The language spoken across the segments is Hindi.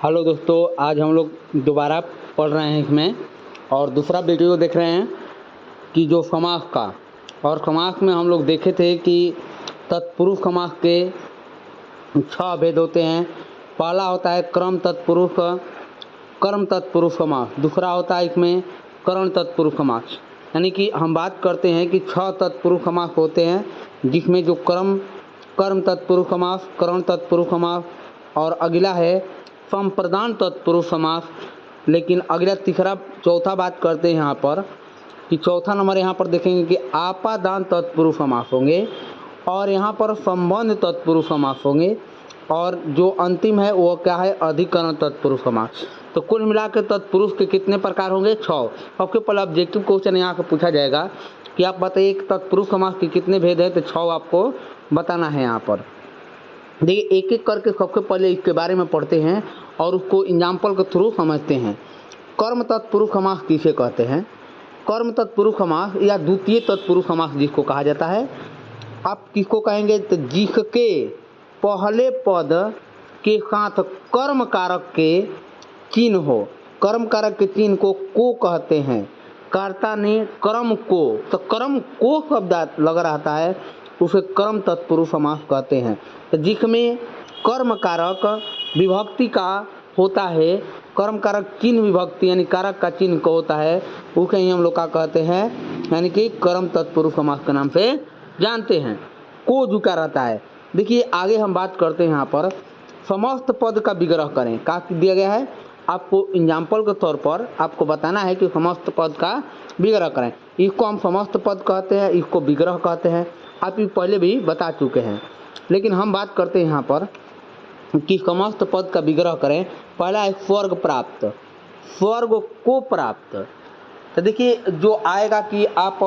हेलो दोस्तों, आज हम लोग दोबारा पढ़ रहे हैं इसमें और दूसरा वीडियो देख रहे हैं कि जो समास का। और समास में हम लोग देखे थे कि तत्पुरुष समास के 6 भेद होते हैं। पहला होता है कर्म तत्पुरुष समास। दूसरा होता है इसमें करण तत्पुरुष समास। यानी कि हम बात करते हैं कि 6 तत्पुरुष समास होते हैं, जिसमें जो कर्म तत्पुरुष समास, करण तत्पुरुष समास और अगला है संप्रदान तत्पुरुष समास। लेकिन अगला चौथा बात करते हैं यहाँ पर कि चौथा नंबर यहाँ पर देखेंगे कि आपादान तत्पुरुष समास होंगे और यहाँ पर संबंध तत्पुरुष समास होंगे और जो अंतिम है वो क्या है, अधिकरण तत्पुरुष समास। तो कुल मिला के तत्पुरुष के कितने प्रकार होंगे? 6। सबके पहले ऑब्जेक्टिव क्वेश्चन यहाँ से पूछा जाएगा कि आप बताइए एक तत्पुरुष समास के कितने भेद है, तो 6 आपको बताना है। यहाँ पर देखिए एक एक करके सबसे पहले इसके बारे में पढ़ते हैं और उसको एग्जाम्पल के थ्रू समझते हैं। कर्म तत्पुरुष समास किसे कहते हैं? कर्म तत्पुरुष समास या द्वितीय तत्पुरुष समास जिसको कहा जाता है। आप किसको कहेंगे? तो जिसके पहले पद के साथ कर्म कारक के चिन्ह हो। कर्म कारक के चिन्ह को कहते हैं। कर्ता ने कर्म को, तो कर्म को शब्द लग रहता है, उसे कर्म तत्पुरुष समास कहते हैं। तो जिसमें कर्म कारक विभक्ति का होता है, कर्म कारक चिन्ह विभक्ति यानी कारक का चिन्ह को होता है, उसे ही हम लोग का कहते हैं, यानी कि कर्म तत्पुरुष समास के नाम से जानते हैं। को झुका रहता है। देखिए आगे हम बात करते हैं। यहाँ पर समस्त पद का विग्रह करें। क्या दिया गया है? आपको एग्जाम्पल के तौर पर आपको बताना है कि समस्त पद का विग्रह करें। इसको हम समस्त पद कहते हैं, इसको विग्रह कहते हैं। आप ये पहले भी बता चुके हैं, लेकिन हम बात करते हैं यहाँ पर कि समस्त पद का विग्रह करें। पहला है स्वर्ग प्राप्त, स्वर्ग को प्राप्त। तो देखिए जो आएगा कि आप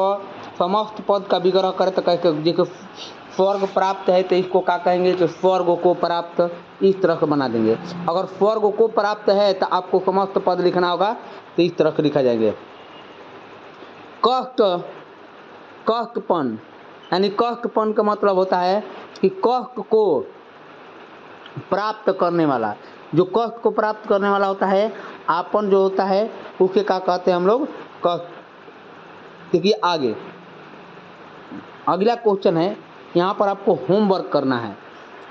समस्त पद का विग्रह करें तो कैसे, देखो स्वर्ग प्राप्त है तो इसको क्या कहेंगे? तो स्वर्ग को प्राप्त, इस तरह से बना देंगे। अगर स्वर्ग को प्राप्त है तो आपको समस्त पद लिखना होगा, तो इस तरह से लिखा जाएंगे। कष्टपन, यानी कष्टपन का मतलब होता है कि कष्ट को प्राप्त करने वाला। जो कष्ट को प्राप्त करने वाला होता है, आपन जो होता है उसे क्या कहते हैं हम लोग? कष्ट। देखिए आगे अगला क्वेश्चन है। यहाँ पर आपको होमवर्क करना है,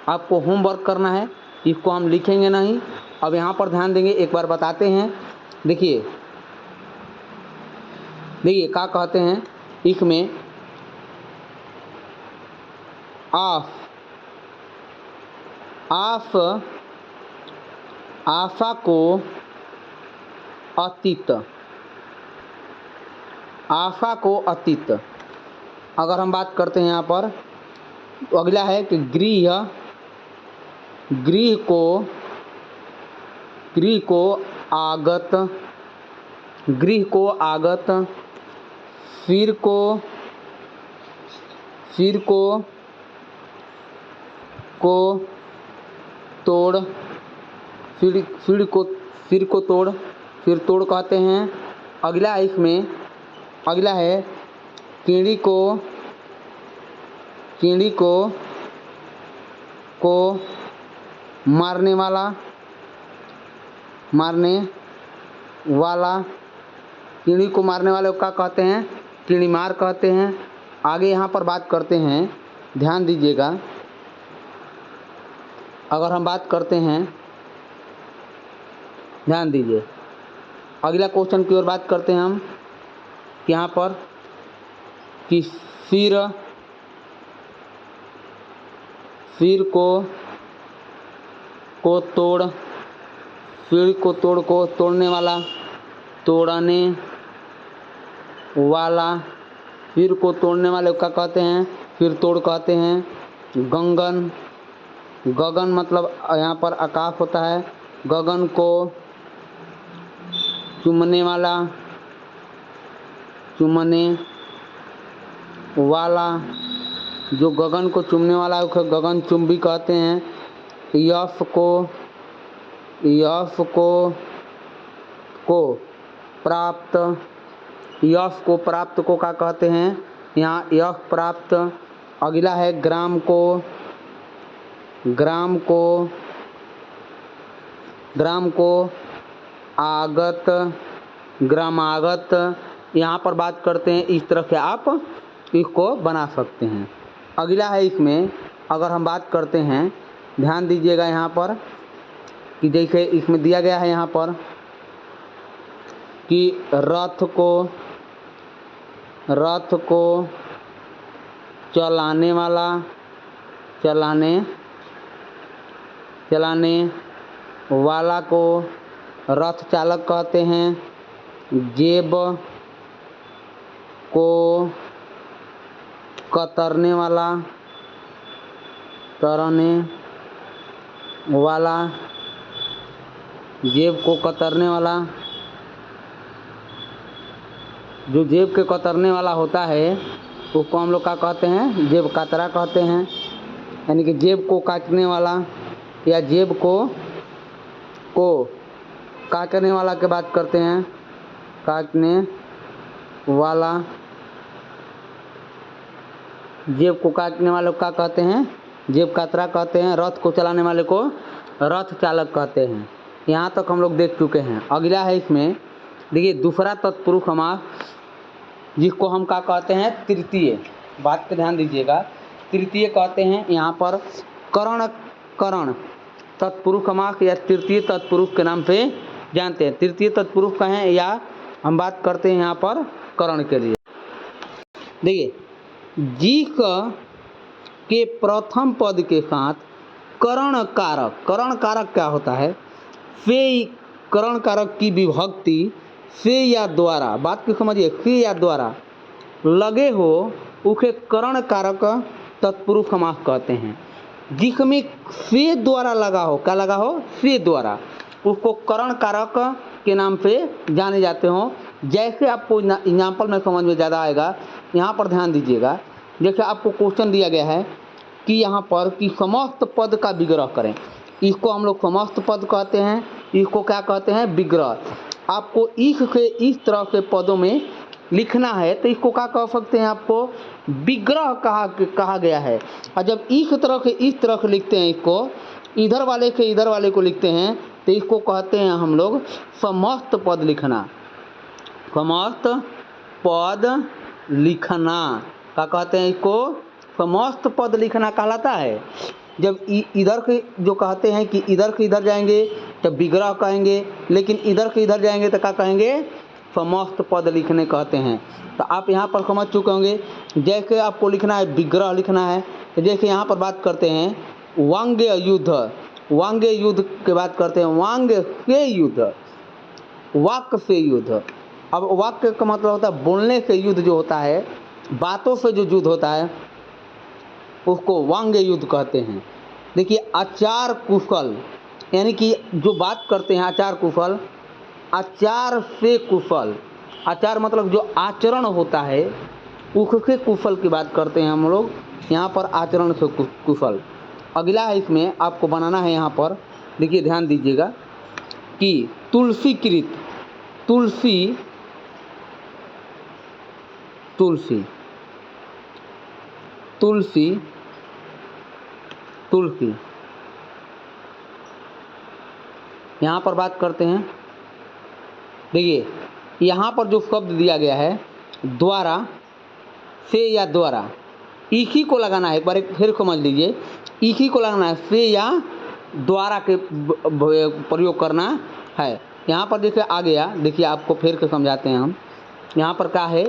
आपको होमवर्क करना है। इसको हम लिखेंगे नहीं। अब यहाँ पर ध्यान देंगे, एक बार बताते हैं। देखिए क्या कहते हैं इसमें? आशा को अतीत, आशा को अतीत। अगर हम बात करते हैं यहाँ पर तो अगला है कि गृह को आगत, गृह को आगत, सिर को तोड़, सिर को तोड़, फिर तोड़ कहते हैं। अगला इसमें अगला है कीड़ी को मारने वाला, कीड़ी को मारने वाले को क्या कहते हैं? कीड़ी मार कहते हैं। आगे यहाँ पर बात करते हैं, ध्यान दीजिएगा। अगर हम बात करते हैं, ध्यान दीजिए, अगला क्वेश्चन की ओर बात करते हैं हम। यहाँ पर कि सिर को तोड़, सिर को तोड़ने वाला, तोड़ने वाला, सिर को तोड़ने वाले को क्या कहते हैं? सिर तोड़ कहते हैं। गगन मतलब यहाँ पर आकाश होता है। गगन को चूमने वाला, जो गगन को चूमने वाला है गगन चुंबी कहते हैं। यश को प्राप्त को क्या कहते हैं? यहाँ यश प्राप्त। अगला है ग्राम को ग्राम को आगत, ग्रामागत, यहाँ पर बात करते हैं। इस तरह से आप इसको बना सकते हैं। अगला है इसमें अगर हम बात करते हैं, ध्यान दीजिएगा यहाँ पर कि जैसे इसमें दिया गया है यहाँ पर कि रथ को चलाने वाला, चलाने वाला को रथ चालक कहते हैं। जेब को कतरने वाला, जेब को कतरने वाला, जो जेब के कतरने वाला होता है उसको हम लोग क्या कहते हैं? जेब कातरा कहते हैं। यानी कि जेब को काटने वाला या जेब को काटने वाला की बात करते हैं। काटने वाला, जेब को काटने वाले को क्या कहते हैं? जेब कातरा कहते हैं। रथ को चलाने वाले को रथ चालक कहते हैं। यहाँ तक हम लोग देख चुके हैं। अगला है इसमें देखिए दूसरा तत्पुरुष समास, जिसको हम क्या कहते हैं? तृतीय। बात पे ध्यान दीजिएगा, तृतीय कहते हैं। यहाँ पर करण तत्पुरुष समास या तृतीय तत्पुरुष के नाम से जानते हैं। तृतीय तत्पुरुष कहें या हम बात करते हैं यहाँ पर करण के लिए। देखिए जिस के प्रथम पद के साथ करण कारक क्या होता है? से, करण कारक की विभक्ति से या द्वारा, बात को समझिए, से या द्वारा लगे हो उसे करण कारक तत्पुरुष समास कहते हैं। जिसमें से द्वारा लगा हो, क्या लगा हो? से द्वारा, उसको करण कारक के नाम से जाने जाते हो। जैसे आपको एग्जाम्पल में समझ में ज़्यादा आएगा, यहाँ पर ध्यान दीजिएगा। जैसे आपको क्वेश्चन दिया गया है कि यहाँ पर कि समस्त पद का विग्रह करें, इसको हम लोग समस्त पद कहते हैं। इसको क्या कहते हैं? विग्रह। आपको इस तरह के पदों में लिखना है तो इसको क्या कह सकते हैं? आपको विग्रह कहा गया है। और जब इस तरह के लिखते हैं, इसको इधर वाले के इधर वाले को लिखते हैं तो इसको कहते हैं हम लोग समस्त पद लिखना। समस्त पद लिखना क्या कहते हैं? इसको समस्त पद लिखना कहलाता है। जब इधर के जो कहते हैं कि इधर के इधर जाएंगे तो विग्रह कहेंगे, लेकिन इधर के इधर जाएंगे तो क्या कहेंगे? समस्त पद लिखने कहते हैं। तो आप यहाँ पर समझ चुके होंगे। जैसे आपको लिखना है विग्रह लिखना है, तो जैसे यहाँ पर बात करते हैं वांग्य युद्ध की बात करते हैं। वांग्य से युद्ध, वाक्य से युद्ध। अब वाक्य का मतलब होता है बोलने से युद्ध, जो होता है बातों से जो युद्ध होता है उसको वांग्य युद्ध कहते हैं। देखिए आचार कुशल, यानी कि जो बात करते हैं आचार कुशल, आचार से कुशल, आचार मतलब जो आचरण होता है उसके कुशल की बात करते हैं हम लोग। यहाँ पर आचरण से कुशल। अगला है इसमें आपको बनाना है, यहाँ पर देखिए ध्यान दीजिएगा कि तुलसीकृत, तुलसी यहाँ पर बात करते हैं। देखिए यहाँ पर जो शब्द दिया गया है द्वारा, से या द्वारा, एक ही को लगाना है। एक बार फिर समझ लीजिए, एक ही को लगाना है, से या द्वारा के प्रयोग करना है। यहाँ पर देखिए आ गया, देखिए आपको फिर के समझाते हैं हम। यहाँ पर क्या है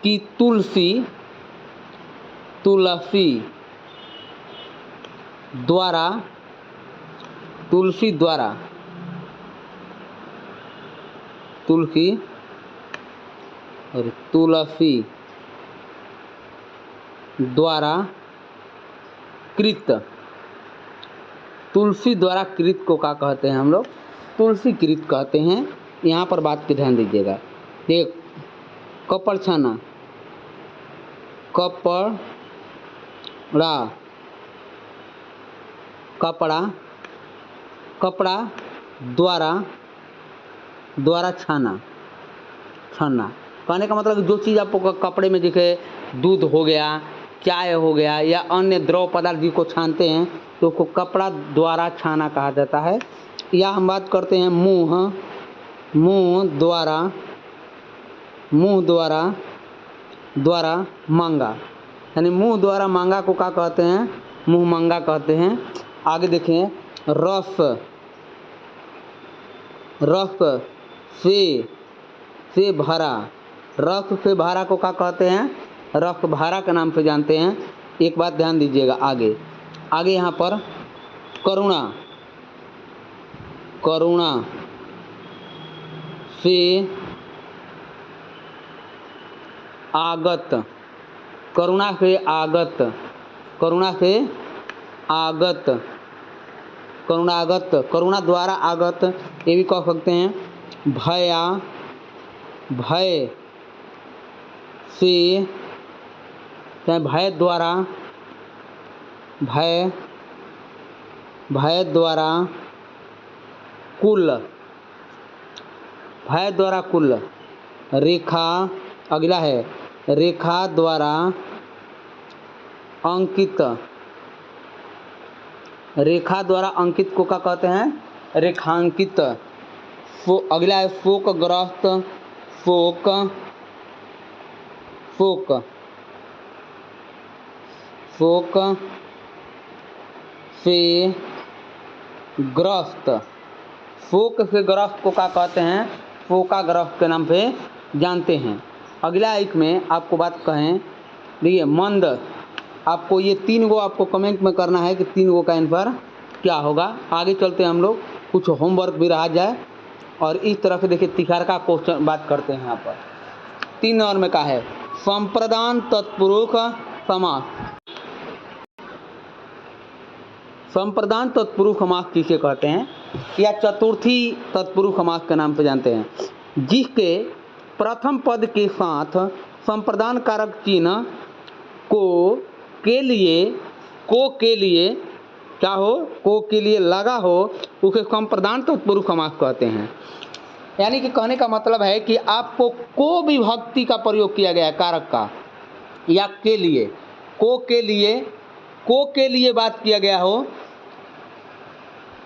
कि तुलसी द्वारा, तुलसी द्वारा, तुलसी और तुलसी द्वारा कृत, तुलसी द्वारा कृत को क्या कहते हैं हम लोग? तुलसी कृत कहते हैं। यहाँ पर बात पे ध्यान दीजिएगा। एक कपड़ छाना, कपड़ा द्वारा छाना। कहने का मतलब जो चीज़ आपको कपड़े में जैसे दूध हो गया, चाय हो गया या अन्य द्रव पदार्थ जिसको छानते हैं तो उसको कपड़ा द्वारा छाना कहा जाता है। या हम बात करते हैं मुंह, मुंह द्वारा मांगा, यानी मुंह द्वारा मांगा को क्या कहते हैं? मुंह मांगा कहते हैं। आगे देखें, रस, रस से भरा, रस से भरा को क्या कहते हैं? रस भरा के नाम से जानते हैं। एक बात ध्यान दीजिएगा। आगे आगे यहाँ पर करुणा, करुणा से आगत, करुणा से आगत, करुणा से आगत, करुणागत, करुणा द्वारा आगत, ये भी कह सकते हैं। भया, भय से, भय द्वारा, भय, भय द्वारा कुल, भय द्वारा कुल, रेखा, अगला है रेखा द्वारा अंकित, रेखा द्वारा अंकित को क्या कहते हैं? रेखांकित। अगला है शोकग्रस्त, शोक, शोक, शोक से ग्रस्त, शोक से ग्रस्त को क्या कहते हैं? शोकाग्रस्त के नाम पे जानते हैं। अगला एक में आपको बात कहें, देखिए मंद, आपको ये 3 गो आपको कमेंट में करना है कि 3 गो का आंसर क्या होगा। आगे चलते हैं हम लोग, कुछ होमवर्क भी रहा जाए और इस तरह से देखिए तिखार का क्वेश्चन बात करते हैं। यहाँ पर 3 नंबर में का है संप्रदान तत्पुरुष समास। संप्रदान तत्पुरुष समास किसे कहते हैं? या चतुर्थी तत्पुरुष समास के नाम से जानते हैं, जिसके प्रथम पद के साथ संप्रदान कारक चिन्ह को के लिए क्या हो? को के लिए लगा हो, उसे संप्रदान तत्पुरुष समास कहते हैं। यानी कि कहने का मतलब है कि आपको को विभक्ति का प्रयोग किया गया है कारक का, या के लिए, को के लिए बात किया गया हो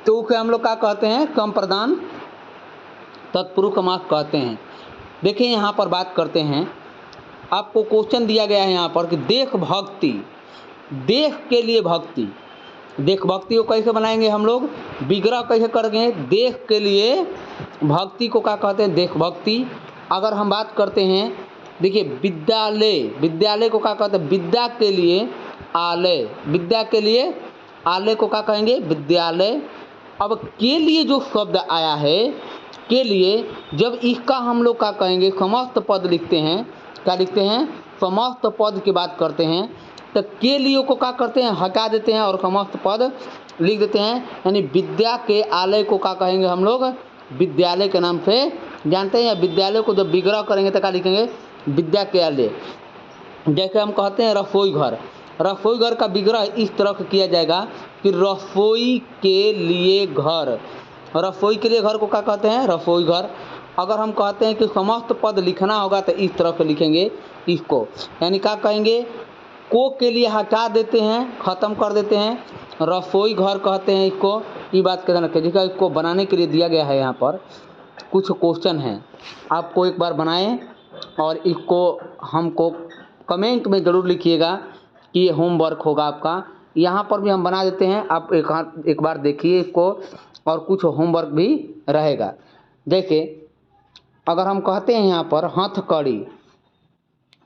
तो उसे हम लोग क्या कहते हैं? संप्रदान तत्पुरुष समास कहते हैं। देखिए यहाँ पर बात करते हैं, आपको क्वेश्चन दिया गया है यहाँ पर कि देख भक्ति, देख के लिए भक्ति, देख भक्ति को कैसे बनाएंगे हम लोग? विग्रह कैसे करेंगे? देख के लिए भक्ति को क्या कहते हैं? देख भक्ति। अगर हम बात करते हैं, देखिए विद्यालय, विद्यालय को क्या कहते हैं? विद्या के लिए आलय, विद्या के लिए आलय को क्या कहेंगे? विद्यालय। अब के लिए जो शब्द आया है, के लिए, जब इसका हम लोग क्या कहेंगे? समस्त पद लिखते हैं। क्या लिखते हैं? समस्त पद की बात करते हैं। तो के लिए को क्या करते हैं? हटा देते हैं और समस्त पद लिख देते हैं। यानी विद्या के आलय को क्या कहेंगे हम लोग? विद्यालय के नाम से जानते हैं। या विद्यालय को जब विग्रह करेंगे तो क्या लिखेंगे? विद्या के आलय। जैसे हम कहते हैं रसोई घर, रसोई घर का विग्रह इस तरह से किया जाएगा कि रसोई के लिए घर, रसोई के लिए घर को क्या कहते हैं? रसोई घर। अगर हम कहते हैं कि समस्त पद लिखना होगा तो इस तरह से लिखेंगे इसको, यानी क्या कहेंगे? को के लिए हटा देते हैं, ख़त्म कर देते हैं, रसोई घर कहते हैं इसको। ये बात का ध्यान रखें। जिसका इसको बनाने के लिए दिया गया है, यहाँ पर कुछ क्वेश्चन हैं, आपको एक बार बनाएं और इसको हमको कमेंट में ज़रूर लिखिएगा कि ये होमवर्क होगा आपका। यहाँ पर भी हम बना देते हैं, आप एक बार देखिए इसको, और कुछ होमवर्क भी रहेगा। जैसे अगर हम कहते हैं यहाँ पर हथकड़ी,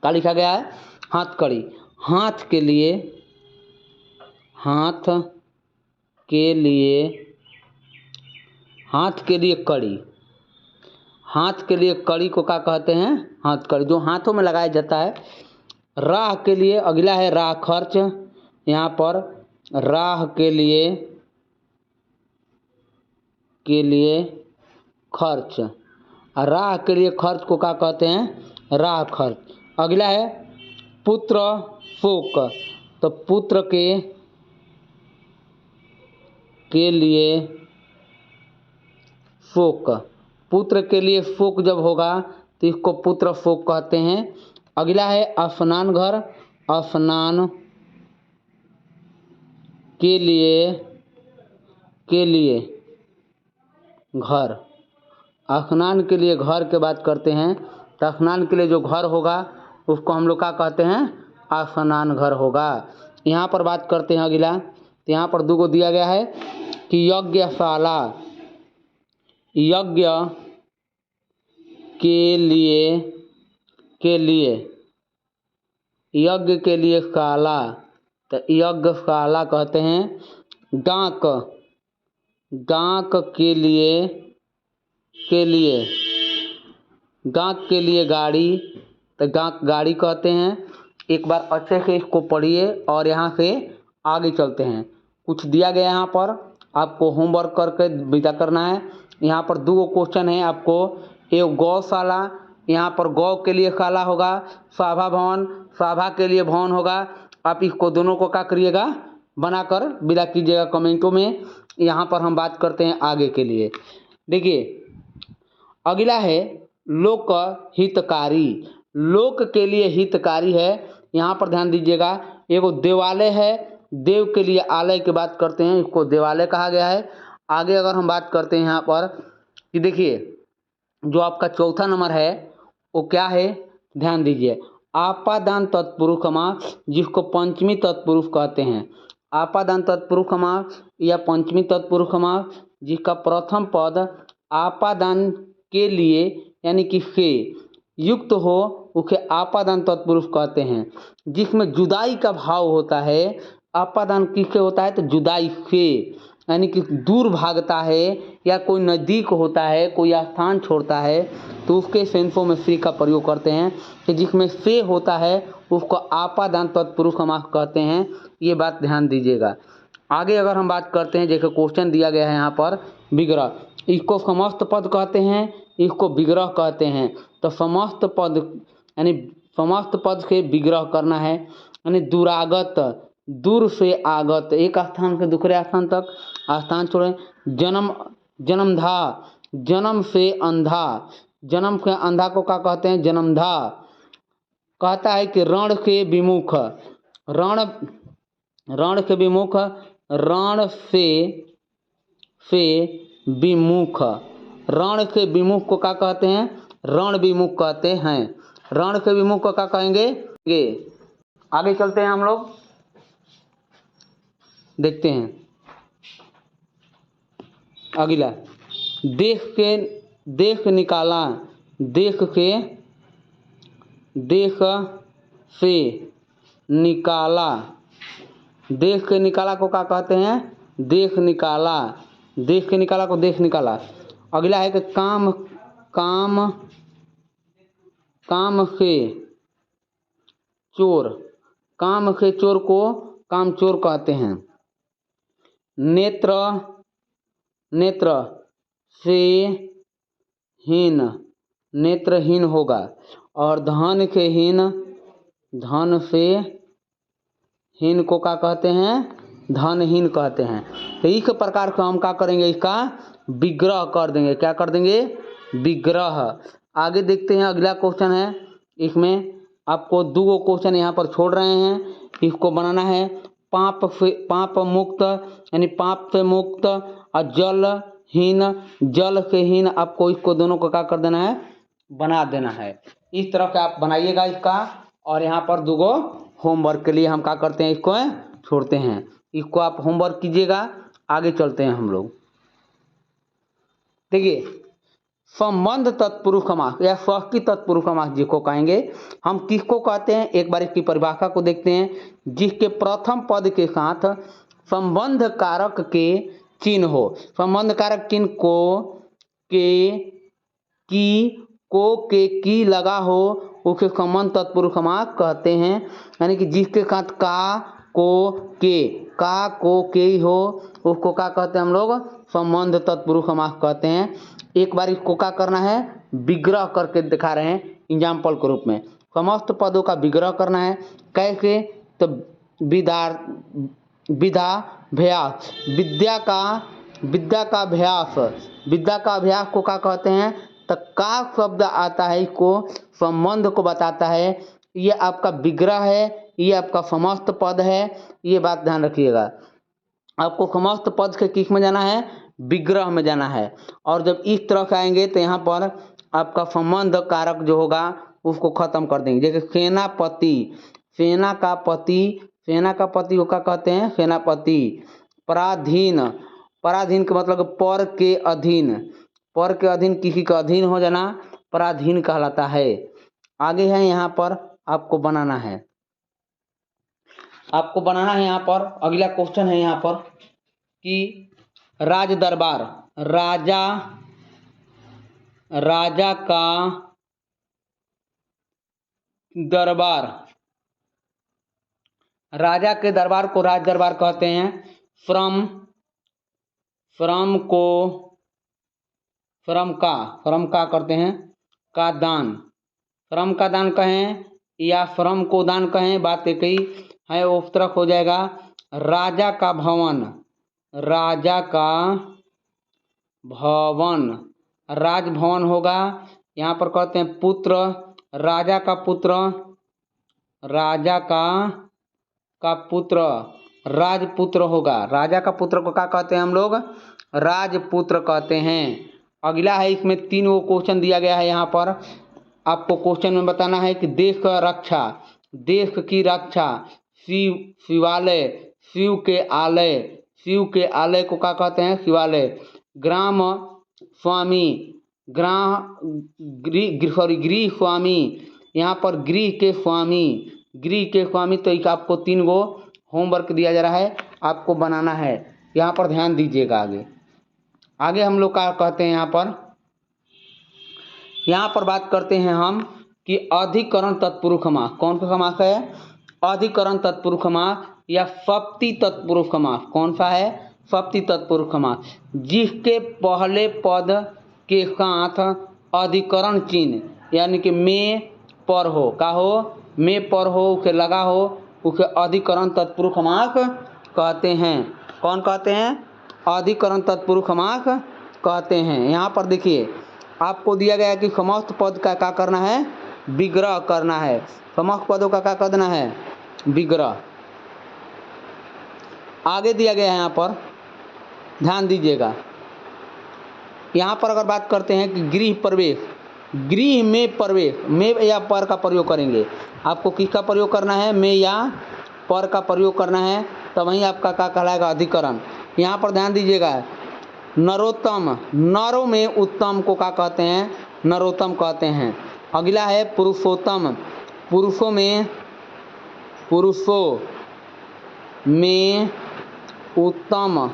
क्या लिखा गया है? हथकड़ी। हाथ के लिए, हाथ के लिए, हाथ के लिए कड़ी, हाथ के लिए कड़ी को क्या कहते हैं? हथकड़ी, जो हाथों में लगाया जाता है। राह के लिए, अगला है राह खर्च। यहाँ पर राह के लिए खर्च, राह के लिए खर्च को क्या कहते हैं? राह खर्च। अगला है पुत्र शोक, तो पुत्र के लिए शोक, पुत्र के लिए शोक जब होगा तो इसको पुत्र शोक कहते हैं। अगला है स्नान घर, स्नान के लिए घर। स्नान के लिए घर की बात करते हैं तो स्नान के लिए जो घर होगा उसको हम लोग क्या कहते हैं, स्नान घर होगा। यहाँ पर बात करते हैं अगला, तो यहाँ पर 2 गो दिया गया है कि यज्ञशाला, यज्ञ के लिए, यज्ञ के लिए शाला, तो यज्ञशाला कहते हैं। डाक, डाक के लिए, डाक के लिए गाड़ी, तो डाक गाड़ी कहते हैं। एक बार अच्छे से इसको पढ़िए और यहाँ से आगे चलते हैं। कुछ दिया गया यहाँ पर, आपको होमवर्क करके विदा करना है। यहाँ पर 2 गो क्वेश्चन है आपको। एक गौशाला, यहाँ पर गौ के लिए शाला होगा। सभा भवन, सभा के लिए भवन होगा। आप इसको दोनों को क्या करिएगा, बनाकर विदा कीजिएगा कमेंटों में। यहाँ पर हम बात करते हैं आगे के लिए। देखिए अगला है लोक हितकारी, लोक के लिए हितकारी है। यहाँ पर ध्यान दीजिएगा, एगो देवालय है, देव के लिए आलय की बात करते हैं, इसको देवालय कहा गया है। आगे अगर हम बात करते हैं यहाँ पर कि देखिए जो आपका चौथा नंबर है वो क्या है, ध्यान दीजिए, आपादान तत्पुरुष समास, जिसको पंचमी तत्पुरुष कहते हैं। आपादान तत्पुरुष समास या पंचमी तत्पुरुष समास, जिसका प्रथम पद आपादान के लिए यानी कि से युक्त हो उसे आपादान तत्पुरुष कहते हैं। जिसमें जुदाई का भाव होता है, आपादान किससे होता है, तो जुदाई से, यानी कि दूर भागता है या कोई नज़दीक होता है, कोई स्थान छोड़ता है, तो उसके सेंसों में से का प्रयोग करते हैं। कि जिसमें से होता है उसको आपादान तत्पुरुष समास कहते हैं। ये बात ध्यान दीजिएगा। आगे अगर हम बात करते हैं, जैसे क्वेश्चन दिया गया है यहाँ पर, विग्रह, इसको समस्त पद कहते हैं, इसको विग्रह कहते हैं। तो समस्त पद यानी समस्त पद से विग्रह करना है, यानी दुरागत, दूर से आगत, एक स्थान से दूसरे स्थान तक स्थान छोड़ें। जन्म, जन्मधा, जन्म से अंधा, जन्म के अंधा को क्या कहते हैं, जन्मधा। कहता है कि रण के विमुख, रण, रण के विमुख, रण से विमुख, रण के विमुख को क्या कहते हैं, रण विमुख कहते हैं। रण के विमुख को क्या कहेंगे। आगे चलते हैं हम लोग, देखते हैं अगला, देख के, देख निकाला, देख के, देख से निकाला, देख के निकाला को क्या कहते हैं, देख निकाला, देख के निकाला को देख निकाला। अगला है कि काम, काम, काम से चोर, काम से चोर को काम चोर कहते हैं। नेत्र, नेत्र से हीन, नेत्रहीन होगा। और धन के हीन, धन से हीन को क्या कहते हैं, धनहीन कहते हैं। तो इस प्रकार का हम क्या करेंगे, इसका विग्रह कर देंगे। क्या कर देंगे, विग्रह। आगे देखते हैं अगला क्वेश्चन है, इसमें आपको 2 गो क्वेश्चन यहाँ पर छोड़ रहे हैं, इसको बनाना है। पाप से, पाप मुक्त यानी पाप से मुक्त, और जलहीन, जल से हीन, आपको इसको दोनों को क्या कर देना है, बना देना है। इस तरह का आप बनाइएगा इसका। और यहाँ पर 2 गो होमवर्क के लिए हम क्या करते हैं, इसको छोड़ते हैं। इसको आप होमवर्क कीजिएगा। आगे चलते हैं हम लोग। देखिए संबंध तत्पुरुष समास या षष्ठी तत्पुरुष समास जिसको कहेंगे, हम किसको कहते हैं, एक बार इसकी परिभाषा को देखते हैं। जिसके प्रथम पद के साथ संबंध कारक के चिन्ह हो, संबंध कारक चिन्ह को, के, की, को, के, की लगा हो, उसे संबंध तत्पुरुष समास कहते हैं। यानी कि जिसके साथ का, को, के, का, को, के हो, उसको क्या कहते हैं हम लोग, संबंध तत्पुरुष समास कहते हैं। एक बार इसको क्या करना है, विग्रह करके दिखा रहे हैं एग्जाम्पल के रूप में। समस्त पदों का विग्रह करना है। कैसे, तो विद्याभ्यास, विद्या का, विद्या का अभ्यास, विद्या का अभ्यास को क्या कहते हैं, तो का शब्द आता है, इसको संबंध को बताता है। ये आपका विग्रह है, ये आपका समस्त पद है। ये बात ध्यान रखिएगा। आपको समस्त पद के किस में जाना है, विग्रह में जाना है। और जब इस तरह से आएंगे तो यहाँ पर आपका संबंध कारक जो होगा उसको खत्म कर देंगे। जैसे सेनापति, सेना का पति, सेना का पति को क्या कहते हैं? सेनापति। पराधीन, पराधीन का मतलब पर के अधीन, पर के अधीन किसी का अधीन हो जाना पराधीन कहलाता है। आगे है यहाँ पर आपको बनाना है, आपको बनाना है यहाँ पर अगला क्वेश्चन है यहाँ पर कि राज दरबार, राजा, राजा का दरबार, राजा के दरबार को राज दरबार कहते हैं। श्रम, श्रम को, श्रम का करते हैं का दान, श्रम का दान कहें या श्रम को दान कहें, बात एक ही है, उस तरफ हो जाएगा। राजा का भवन, राजा का भवन, राजभवन होगा। यहाँ पर कहते हैं पुत्र, राजा का पुत्र, राजा का पुत्र राजपुत्र होगा। राजा का पुत्र को क्या कहते हैं हम लोग? राजपुत्र कहते हैं। अगला है, इसमें 3 वो क्वेश्चन दिया गया है। यहाँ पर आपको क्वेश्चन में बताना है कि देश का रक्षा, देश की रक्षा, शिव, शिवालय, शिव के आलय, शिव के आलय को क्या कहते हैं? शिवालय। ग्राम स्वामी, गृह स्वामी, यहाँ पर गृह के स्वामी, गृह के स्वामी। तो एक आपको 3 गो होमवर्क दिया जा रहा है, आपको बनाना है। यहाँ पर ध्यान दीजिएगा। आगे हम लोग क्या कहते हैं? यहाँ पर बात करते हैं हम कि अधिकरण तत्पुरुष समास। कौन सा समास है? अधिकरण तत्पुरुष समास या सप्ती तत्पुरुष समास। कौन सा है? सप्ती तत्पुरुष समास। जिसके पहले पद के साथ अधिकरण चिन्ह यानी कि में पर हो, का हो? में पर हो, उसे लगा हो, उसे अधिकरण तत्पुरुष समास कहते हैं। कौन कहते हैं? अधिकरण तत्पुरुष समास कहते हैं। यहाँ पर देखिए आपको दिया गया है कि समस्त पद का क्या करना है? विग्रह करना है। समस्त पदों का क्या करना है? विग्रह। आगे दिया गया है, यहाँ पर ध्यान दीजिएगा। यहाँ पर अगर बात करते हैं कि गृह प्रवेश, गृह में प्रवेश, में या पर का प्रयोग करेंगे। आपको किसका प्रयोग करना है? में या पर का प्रयोग करना है, तो वहीं आपका क्या कहलाएगा? अधिकरण। यहाँ पर ध्यान दीजिएगा। नरोत्तम, नरों में उत्तम को क्या कहते हैं? नरोत्तम कहते हैं। अगला है पुरुषोत्तम, पुरुषों में, पुरुषों में उत्तम।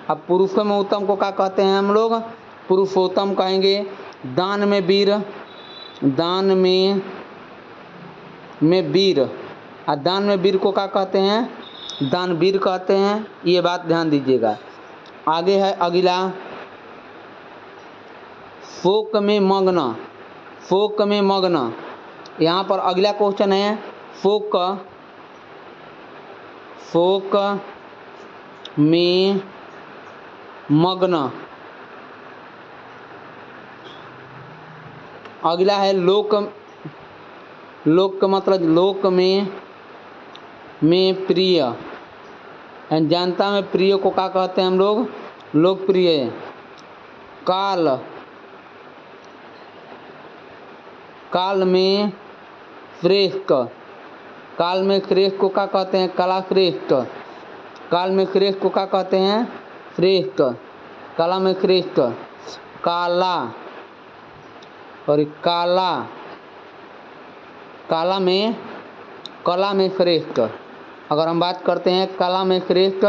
अब पुरुषों में उत्तम को क्या कहते हैं हम लोग? पुरुषोत्तम कहेंगे। दान में वीर, दान में वीर, और दान में वीर को क्या कहते हैं? दानवीर कहते हैं। ये बात ध्यान दीजिएगा। आगे है अगला, शोक में मग्न, शोक में मग्न। यहाँ पर अगला क्वेश्चन है शोक, शोक में मग्न। अगला है लोक, लोक का मतलब लोक में प्रिय, जनता में प्रिय को क्या कहते हैं हम लोग? लोकप्रिय। काल, काल में श्रेष्ठ, काल में श्रेष्ठ को क्या कहते हैं? कला श्रेष्ठ। काल में श्रेष्ठ को क्या कहते हैं? श्रेष्ठ, कला में श्रेष्ठ। काला और काला, काला में, कला में श्रेष्ठ। अगर हम बात करते हैं कला में श्रेष्ठ,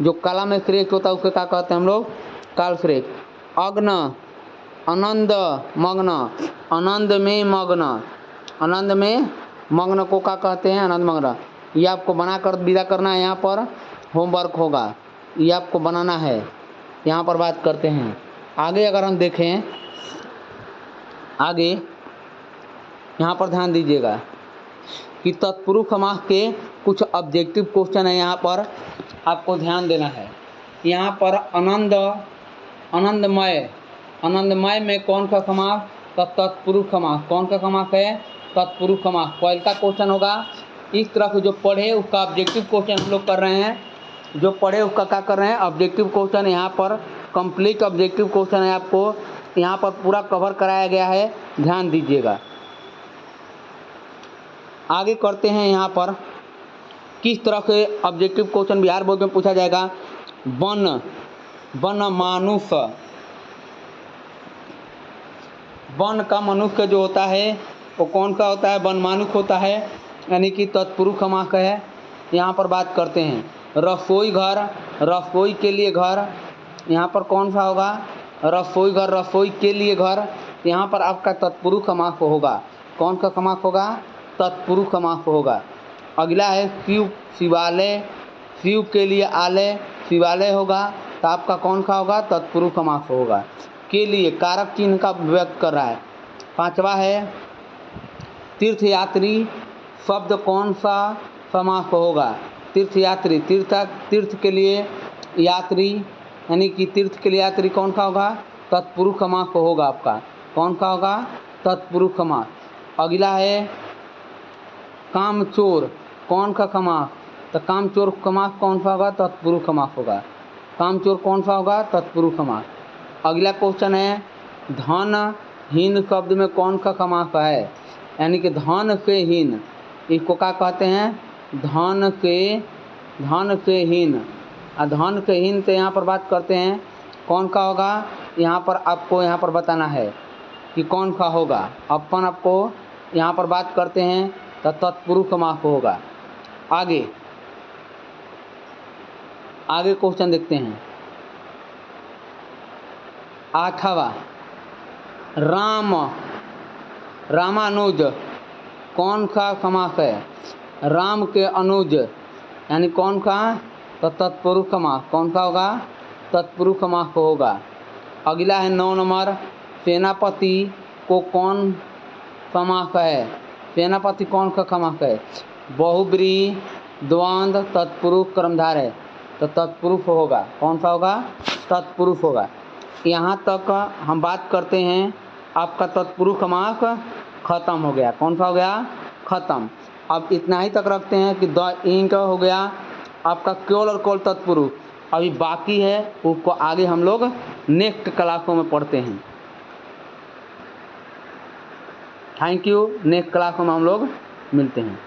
जो कला में श्रेष्ठ होता है उसको क्या कहते हैं हम लोग? काल श्रेष्ठ। अग्न, आनंद मग्न, आनंद में मग्न, आनंद में मग्न को क्या कहते हैं? आनंद मग्न। ये आपको बनाकर विदा करना है। यहाँ पर होमवर्क होगा, ये आपको बनाना है। यहाँ पर बात करते हैं आगे। अगर हम देखें आगे, यहाँ पर ध्यान दीजिएगा कि तत्पुरुष समास के कुछ ऑब्जेक्टिव क्वेश्चन है। यहाँ पर आपको ध्यान देना है। यहाँ पर आनंद, आनंदमय, आनंदमय में कौन सा समास? तत्पुरुष समास। कौन सा समास है? तत्पुरुष समास। पहला क्वेश्चन होगा इस तरह से, जो पढ़े उसका ऑब्जेक्टिव क्वेश्चन हम लोग कर रहे हैं, जो पढ़े उसका क्या कर रहे हैं? ऑब्जेक्टिव क्वेश्चन यहाँ पर कंप्लीट ऑब्जेक्टिव क्वेश्चन है, आपको यहाँ पर पूरा कवर कराया गया है, ध्यान दीजिएगा। आगे करते हैं, यहाँ पर किस तरह के ऑब्जेक्टिव क्वेश्चन बिहार बोर्ड में पूछा जाएगा। वन मानुष, वन का मनुष्य जो होता है वो कौन सा होता है, वन मानुष होता है, यानी कि तत्पुरुष समास है। यहाँ पर बात करते हैं रसोई घर, रसोई के लिए घर, यहाँ पर कौन सा होगा, रसोई घर, रसोई के लिए घर, यहाँ पर आपका तत्पुरुष समास होगा। कौन सा समास होगा, तत्पुरुष समास होगा। अगला है शिव, शिवालय, शिव के लिए आलय, शिवालय होगा, तो आपका कौन सा होगा, तत्पुरुष समास होगा। के लिए कारक चिन्ह का व्यक्त कर रहा है। पांचवा है तीर्थयात्री, शब्द कौन सा समास होगा, तीर्थयात्री, तीर्थ के लिए यात्री, यानी कि तीर्थ के लिए यात्री कौन सा होगा, तत्पुरुष समास होगा आपका। कौन सा होगा, तत्पुरुष समास। अगला है कामचोर, कौन सा समास, तो कामचोर समास कौन सा होगा, तत्पुरुष समास होगा। कामचोर कौन सा होगा, तत्पुरुष समास। अगला क्वेश्चन है धनहीन शब्द में कौन सा समास है, यानी कि धन से हीन, इसको क्या कहते हैं, धन से हीन। धन से हीन से यहाँ पर बात करते हैं कौन सा होगा, यहाँ पर आपको यहाँ पर बताना है कि कौन सा होगा। अपन आपको यहाँ पर बात करते हैं तो तत्पुरुष समास होगा। आगे क्वेश्चन देखते हैं। आठवां रामानुज, कौन सा समास है, राम के अनुज, यानी कौन सा, तो तत्पुरुष समास। कौन सा होगा, तत्पुरुष समास होगा। अगला है 9 नंबर सेनापति को कौन समास है, सेनापति कौन सा समास है, बहुब्रीहि, द्वंद्व, तत्पुरुष, कर्मधारय, तो तत्पुरुष होगा। कौन सा होगा, तत्पुरुष होगा। यहाँ तक हम बात करते हैं, आपका तत्पुरुष समास खत्म हो गया। कौन सा हो गया, खत्म। अब इतना ही तक रखते हैं कि द इंक हो गया आपका केवल और केवल तत्पुरुष। अभी बाकी है, उसको आगे हम लोग नेक्स्ट क्लासों में पढ़ते हैं। Thank you. नेक्स्ट क्लास में हम लोग मिलते हैं।